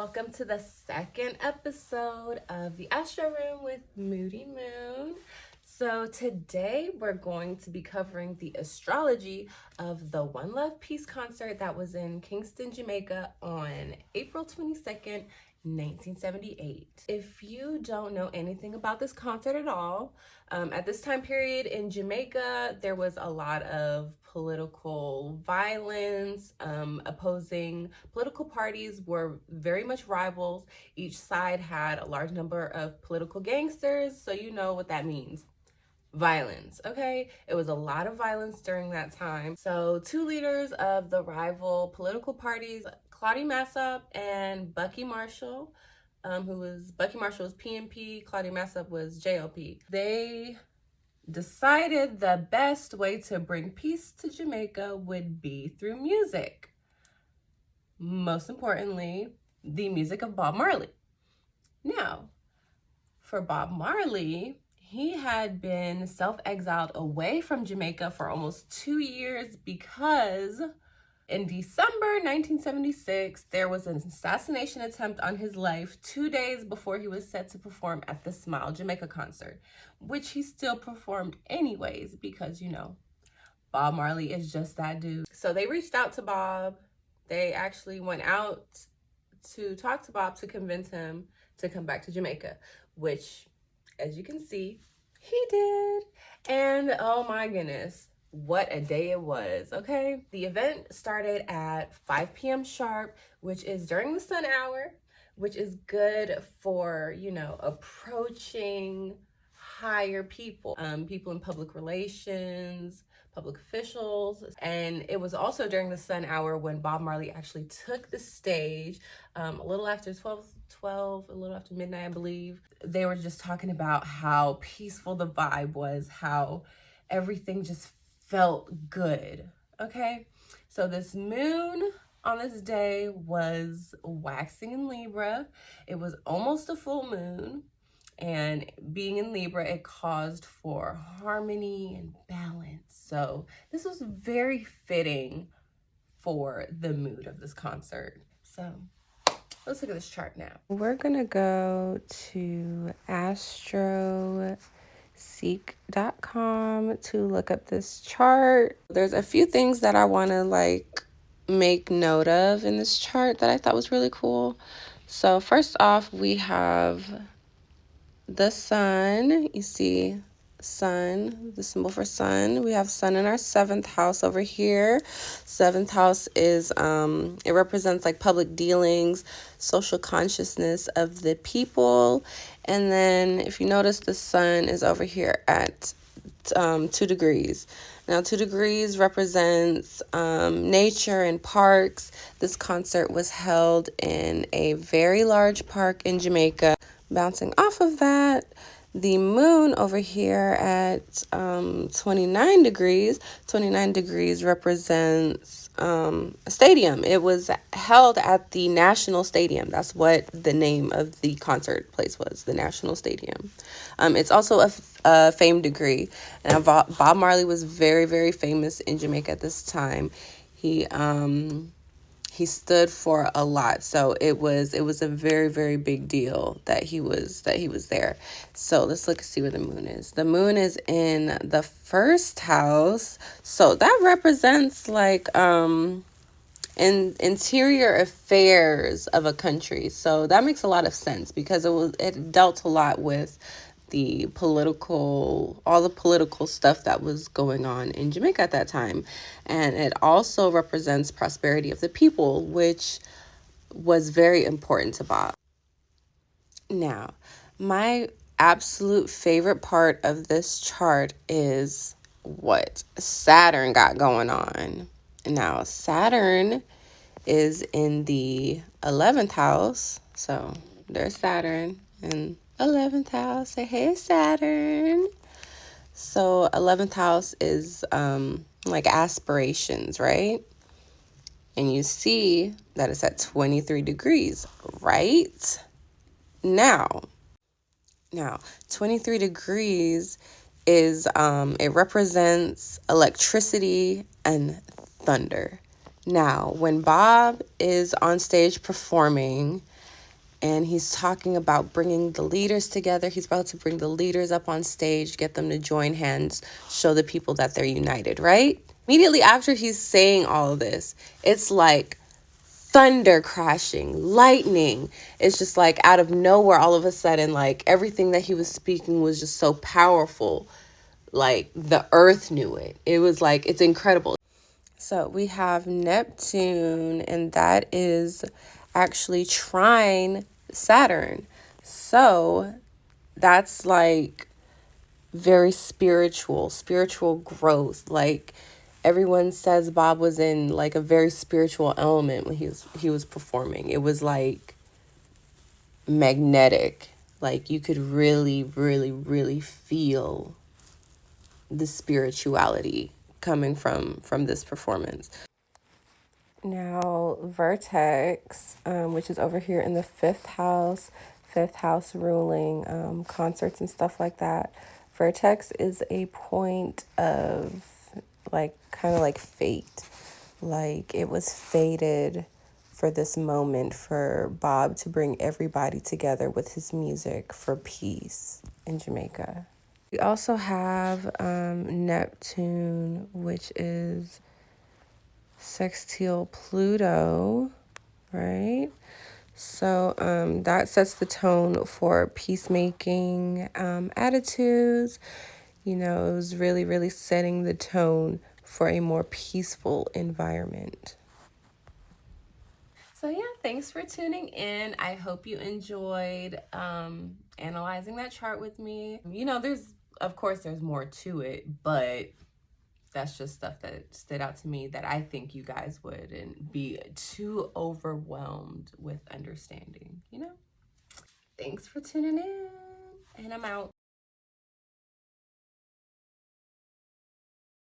welcome to the second episode of the Astro Room with Moody Moon. So today we're going to be covering the astrology of the One Love Peace concert that was in Kingston, Jamaica on April 22nd, 1978. If you don't know anything about this concert at all, at this time period in Jamaica, there was a lot of political violence. Opposing political parties were very much rivals. Each side had a large number of political gangsters, so you know what that means. Violence, okay? It was a lot of violence during that time. So two leaders of the rival political parties, Claudie Massop and Bucky Marshall, Bucky Marshall was PNP, Claudie Massop was JLP. They decided the best way to bring peace to Jamaica would be through music. Most importantly, the music of Bob Marley. Now, for Bob Marley, he had been self-exiled away from Jamaica for almost 2 years because in December 1976, there was an assassination attempt on his life 2 days before he was set to perform at the Smile Jamaica concert, which he still performed anyways because, you know, Bob Marley is just that dude. So they reached out to Bob. They actually went out to talk to Bob to convince him to come back to Jamaica, which, as you can see, he did. And oh my goodness, what a day it was, okay? The event started at 5 p.m. sharp, which is during the sun hour, which is good for, you know, approaching higher people, people in public relations, public officials. And it was also during the sun hour when Bob Marley actually took the stage, a little after 12, a little after midnight, I believe. They were just talking about how peaceful the vibe was, how everything just felt good, okay? So this moon on this day was waxing in Libra. It was almost a full moon. And being in Libra, it caused for harmony and balance. So this was very fitting for the mood of this concert. So let's look at this chart now. We're gonna go to astroseek.com to look up this chart. There's a few things that I want to make note of in this chart that I thought was really cool. So first off, we have the sun. You see sun, the symbol for sun. We have sun in our 7th house over here. 7th house is it represents like public dealings, social consciousness of the people. And then if you notice, the sun is over here at 2 degrees. Now 2 degrees represents nature and parks. This concert was held in a very large park in Jamaica. Bouncing off of that, the moon over here at 29 degrees. 29 degrees represents a stadium. It was held at the National Stadium. That's what the name of the concert place was, the National Stadium. It's also a fame degree. And Bob Marley was very, very famous in Jamaica at this time. He stood for a lot, so it was a very, very big deal that he was there. So let's look and see where the moon is. The moon is in the 1st house, so that represents like in interior affairs of a country. So that makes a lot of sense because it dealt a lot with all the political stuff that was going on in Jamaica at that time. And it also represents prosperity of the people, which was very important to Bob. Now, my absolute favorite part of this chart is what Saturn got going on. Now, Saturn is in the 11th house. So there's Saturn and 11th house. Say, hey, Saturn. So 11th house is like aspirations, right? And you see that it's at 23 degrees, right? Now 23 degrees is it represents electricity and thunder. Now, when Bob is on stage performing, and he's talking about bringing the leaders together. He's about to bring the leaders up on stage, get them to join hands, show the people that they're united, right? Immediately after he's saying all of this, it's like thunder crashing, lightning. It's just like out of nowhere, all of a sudden, like everything that he was speaking was just so powerful. Like the earth knew it. It was like, it's incredible. So we have Neptune, and that is actually trine Saturn. So that's like very spiritual growth. Like everyone says Bob was in like a very spiritual element when he was performing. It was like magnetic. Like you could really feel the spirituality coming from this performance. Now, Vertex, which is over here in the fifth house ruling concerts and stuff like that. Vertex is a point of like kind of like fate. Like it was fated for this moment for Bob to bring everybody together with his music for peace in Jamaica. We also have Neptune, which is sextile Pluto, right? So that sets the tone for peacemaking attitudes. You know, it was really setting the tone for a more peaceful environment. So yeah, thanks for tuning in. I hope you enjoyed analyzing that chart with me. You know, of course there's more to it, but that's just stuff that stood out to me that I think you guys wouldn't be too overwhelmed with understanding, you know? Thanks for tuning in, and I'm out.